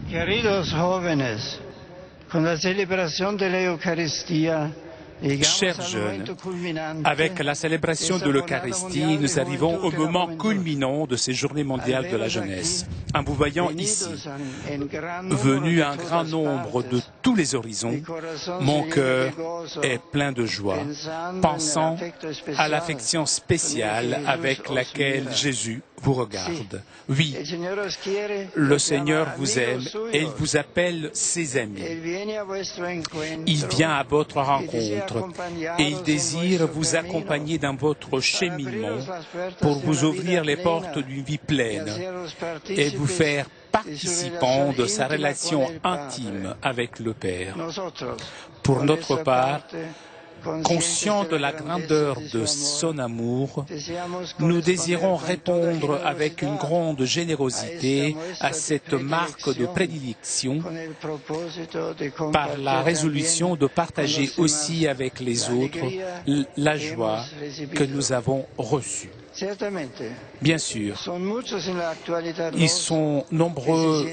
Queridos jóvenes, con la celebración de la Eucaristía, Chers jeunes, avec la célébration de l'Eucharistie, nous arrivons au moment culminant de ces journées mondiales de la jeunesse. En vous voyant ici, venus un grand nombre de tous les horizons, mon cœur est plein de joie, pensant à l'affection spéciale avec laquelle Jésus vous regarde. Oui, le Seigneur vous aime et il vous appelle ses amis. Il vient à votre rencontre et il désire vous accompagner dans votre cheminement pour vous ouvrir les portes d'une vie pleine et vous faire participant de sa relation intime avec le Père. Pour notre part, conscients de la grandeur de son amour, nous désirons répondre avec une grande générosité à cette marque de prédilection par la résolution de partager aussi avec les autres la joie que nous avons reçue. Bien sûr, ils sont nombreux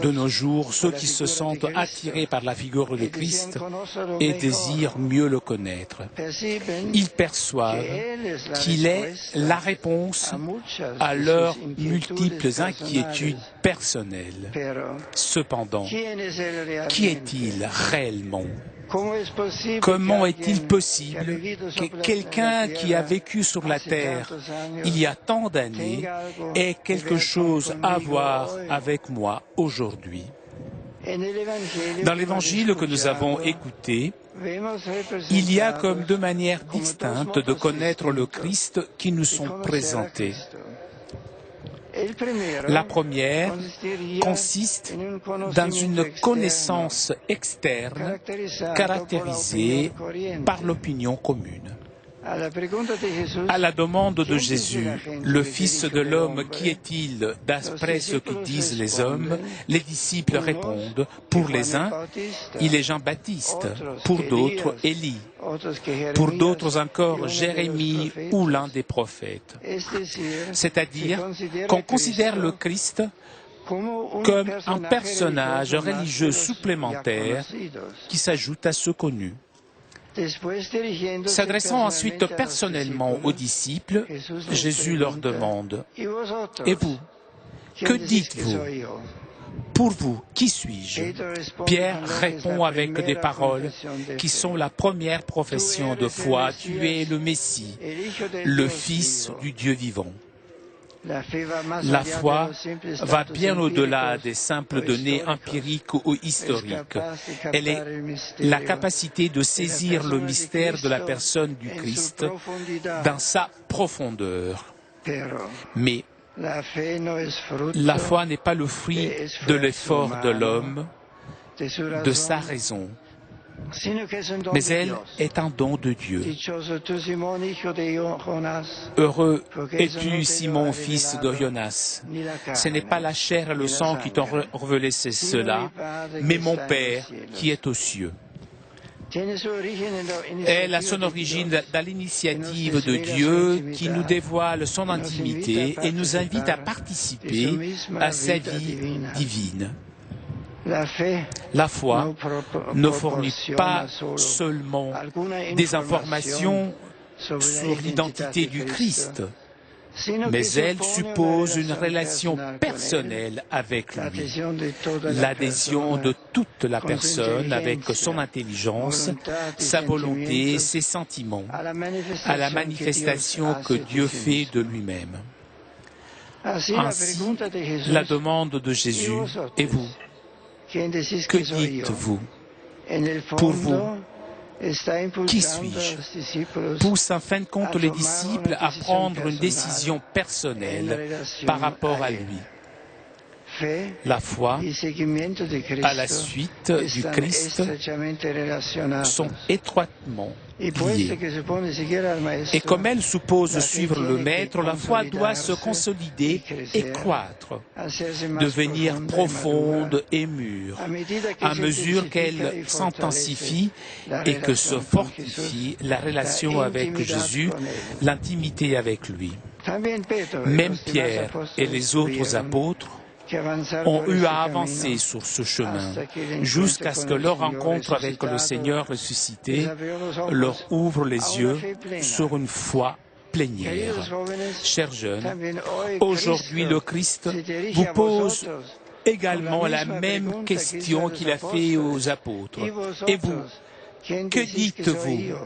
de nos jours ceux qui se sentent attirés par la figure de Christ et désirent mieux le connaître. Ils perçoivent qu'il est la réponse à leurs multiples inquiétudes personnelles. Cependant, qui est-il réellement ? Comment est-il possible que quelqu'un qui a vécu sur la terre il y a tant d'années ait quelque chose à voir avec moi aujourd'hui? Dans l'évangile que nous avons écouté, il y a comme deux manières distinctes de connaître le Christ qui nous sont présentées. La première consiste dans une connaissance externe caractérisée par l'opinion commune. À la demande de Jésus, le Fils de l'homme, qui est-il d'après ce que disent les hommes? Les disciples répondent, pour les uns, il est Jean-Baptiste, pour d'autres, Élie, pour d'autres encore, Jérémie ou l'un des prophètes. C'est-à-dire qu'on considère le Christ comme un personnage religieux supplémentaire qui s'ajoute à ceux connus. S'adressant ensuite personnellement aux disciples, Jésus leur demande, « Et vous, que dites-vous? Pour vous, qui suis-je » Pierre répond avec des paroles qui sont la première profession de foi, « Tu es le Messie, le Fils du Dieu vivant ». La foi va bien au-delà des simples données empiriques ou historiques. Elle est la capacité de saisir le mystère de la personne du Christ dans sa profondeur. Mais la foi n'est pas le fruit de l'effort de l'homme, de sa raison, mais elle est un don de Dieu. Heureux es-tu, Simon, fils de Jonas. Ce n'est pas la chair et le sang qui t'ont révélé cela, mais mon Père qui est aux cieux. Elle a son origine dans l'initiative de Dieu qui nous dévoile son intimité et nous invite à participer à sa vie divine. La foi ne fournit pas seulement des informations sur l'identité du Christ, mais elle suppose une relation personnelle avec lui, l'adhésion de toute la personne avec son intelligence, sa volonté, ses sentiments, à la manifestation que Dieu fait de lui-même. Ainsi, la demande de Jésus est vous. Que dites-vous? Pour vous, qui suis-je? Pousse en fin de compte les disciples à prendre une décision personnelle par rapport à lui. La foi à la suite du Christ sont étroitement liées. Et comme elle suppose suivre le Maître, la foi doit se consolider et croître, devenir profonde et mûre, à mesure qu'elle s'intensifie et que se fortifie la relation avec Jésus, l'intimité avec lui. Même Pierre et les autres apôtres ont eu à avancer sur ce chemin, jusqu'à ce que leur rencontre avec le Seigneur ressuscité leur ouvre les yeux sur une foi plénière. Chers jeunes, aujourd'hui le Christ vous pose également la même question qu'il a fait aux apôtres. Et vous, que dites-vous?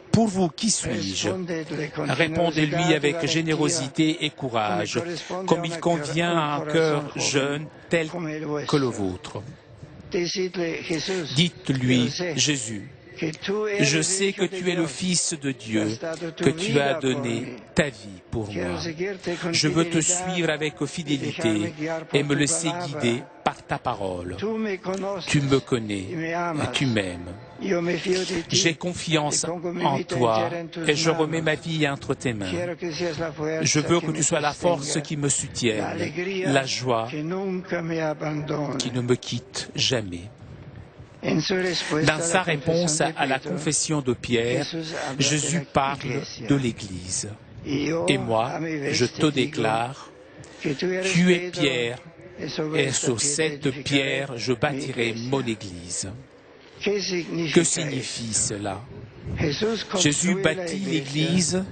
Pour vous, qui suis-je? Répondez-lui avec générosité et courage, comme il convient à un cœur jeune tel que le vôtre. Dites-lui, Jésus, je sais que tu es le Fils de Dieu, que tu as donné ta vie pour moi. Je veux te suivre avec fidélité et me laisser guider par ta parole. Tu me connais et tu m'aimes. J'ai confiance en toi et je remets ma vie entre tes mains. Je veux que tu sois la force qui me soutienne, la joie qui ne me quitte jamais. Dans sa réponse à la confession de Pierre, Jésus parle de l'Église. Et moi, je te déclare, tu es Pierre, et sur cette pierre, je bâtirai mon Église. Que signifie cela? Jésus bâtit l'Église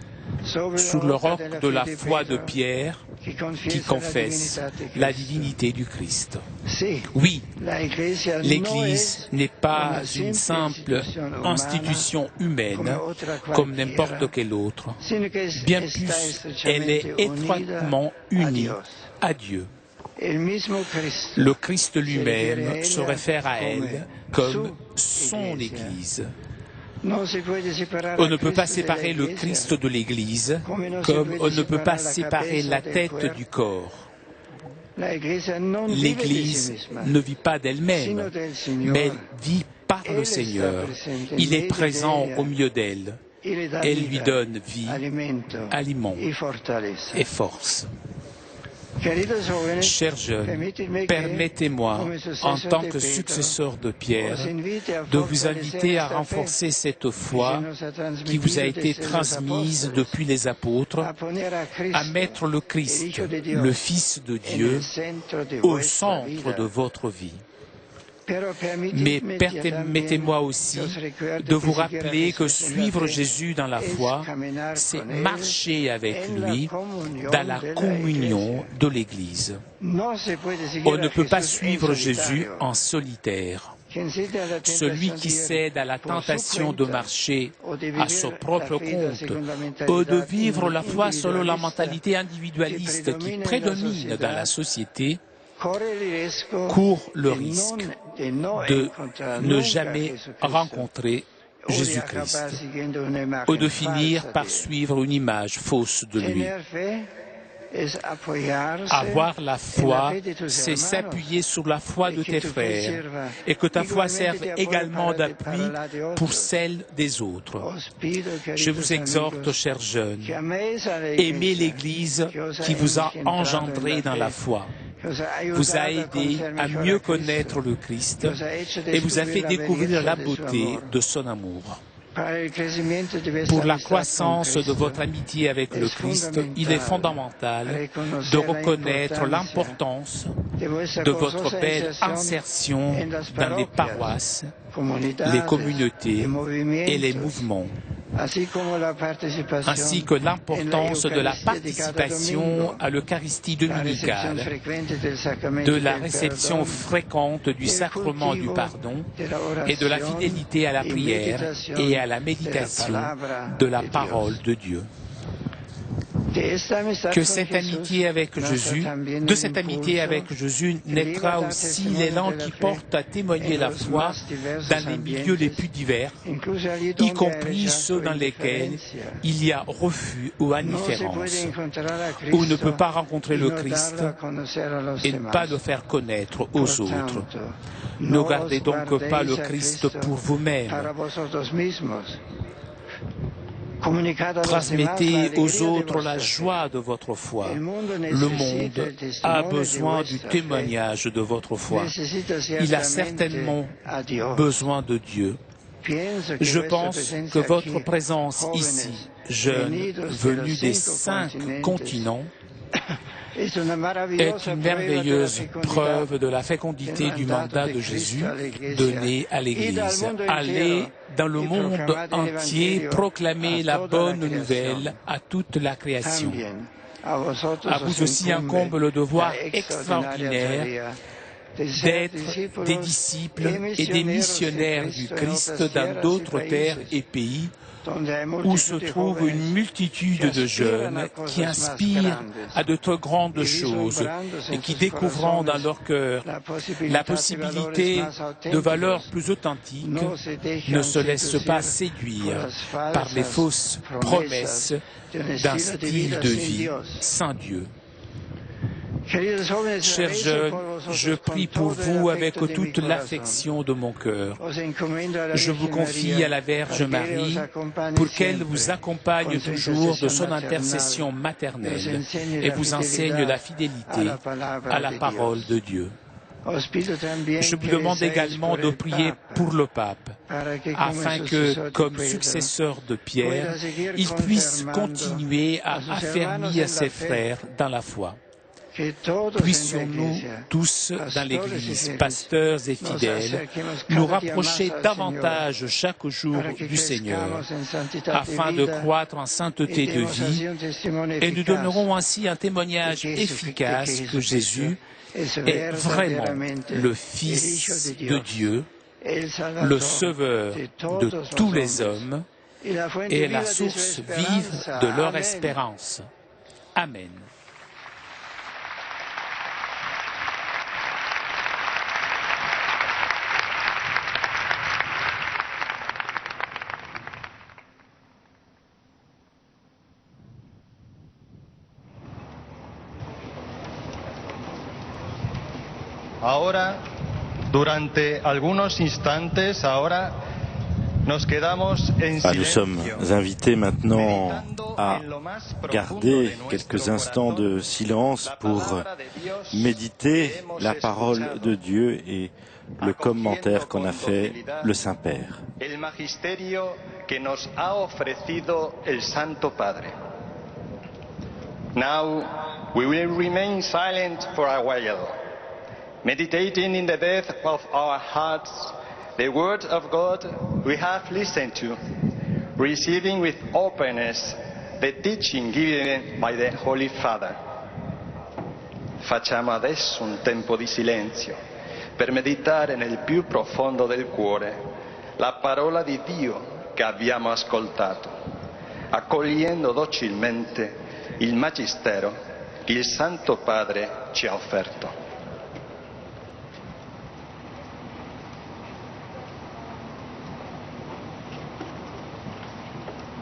sur le roc de la foi de Pierre qui confesse la divinité du Christ. Oui, l'Église n'est pas une simple institution humaine comme n'importe quelle autre. Bien plus, elle est étroitement unie à Dieu. Le Christ lui-même se réfère à elle comme son Église. On ne peut pas séparer le Christ de l'Église comme on ne peut pas séparer la tête du corps. L'Église ne vit pas d'elle-même, mais elle vit par le Seigneur. Il est présent au milieu d'elle. Elle lui donne vie, aliment et force. Chers jeunes, permettez-moi, en tant que successeur de Pierre, de vous inviter à renforcer cette foi qui vous a été transmise depuis les apôtres, à mettre le Christ, le Fils de Dieu, au centre de votre vie. Mais permettez-moi aussi de vous rappeler que suivre Jésus dans la foi, c'est marcher avec lui dans la communion de l'Église. On ne peut pas suivre Jésus en solitaire. Celui qui cède à la tentation de marcher à son propre compte ou de vivre la foi selon la mentalité individualiste qui prédomine dans la société court le risque de ne jamais rencontrer Jésus-Christ ou de finir par suivre une image fausse de lui. Avoir la foi, c'est s'appuyer sur la foi de tes frères et que ta foi serve également d'appui pour celle des autres. Je vous exhorte, chers jeunes, aimez l'Église qui vous a engendré dans la foi, vous a aidé à mieux connaître le Christ et vous a fait découvrir la beauté de son amour. Pour la croissance de votre amitié avec le Christ, il est fondamental de reconnaître l'importance de votre belle insertion dans les paroisses, les communautés et les mouvements, ainsi que l'importance de la participation à l'Eucharistie dominicale, de la réception fréquente du sacrement du pardon et de la fidélité à la prière et à la méditation de la parole de Dieu. Que cette amitié avec Jésus, de cette amitié avec Jésus naîtra aussi l'élan qui porte à témoigner la foi dans les milieux les plus divers, y compris ceux dans lesquels il y a refus ou indifférence, où on ne peut pas rencontrer le Christ et ne pas le faire connaître aux autres. Ne gardez donc pas le Christ pour vous-même. Transmettez aux autres la joie de votre foi. Le monde a besoin du témoignage de votre foi. Il a certainement besoin de Dieu. Je pense que votre présence ici, jeunes, venus des 5 continents, est une merveilleuse preuve de la fécondité du mandat de Jésus donné à l'Église. Allez dans le monde entier proclamer la bonne nouvelle à toute la création. À vous aussi incombe le devoir extraordinaire d'être des disciples et des missionnaires du Christ dans d'autres terres et pays où se trouve une multitude de jeunes qui inspirent à de très grandes choses et qui, découvrant dans leur cœur la possibilité de valeurs plus authentiques, ne se laissent pas séduire par les fausses promesses d'un style de vie sans Dieu. Chers jeunes, je prie pour vous avec toute l'affection de mon cœur. Je vous confie à la Vierge Marie pour qu'elle vous accompagne toujours de son intercession maternelle et vous enseigne la fidélité à la parole de Dieu. Je vous demande également de prier pour le pape, afin que, comme successeur de Pierre, il puisse continuer à affermir ses frères dans la foi. Puissions-nous tous dans l'Église, pasteurs et fidèles, nous rapprocher davantage chaque jour du Seigneur, afin de croître en sainteté de vie, et nous donnerons ainsi un témoignage efficace que Jésus est vraiment le Fils de Dieu, le Sauveur de tous les hommes, et la source vive de leur espérance. Amen. Ahora, durante algunos instantes, Nous sommes invités maintenant à garder quelques instants de silence pour méditer la parole de Dieu et le commentaire qu'en a fait le Saint-Père. Now we will remain silent for a while, meditating in the depth of our hearts the word of God we have listened to, receiving with openness the teaching given by the Holy Father. Facciamo adesso un tempo di silenzio per meditare nel più profondo del cuore la parola di Dio che abbiamo ascoltato, accogliendo docilmente il Magistero che il Santo Padre ci ha offerto.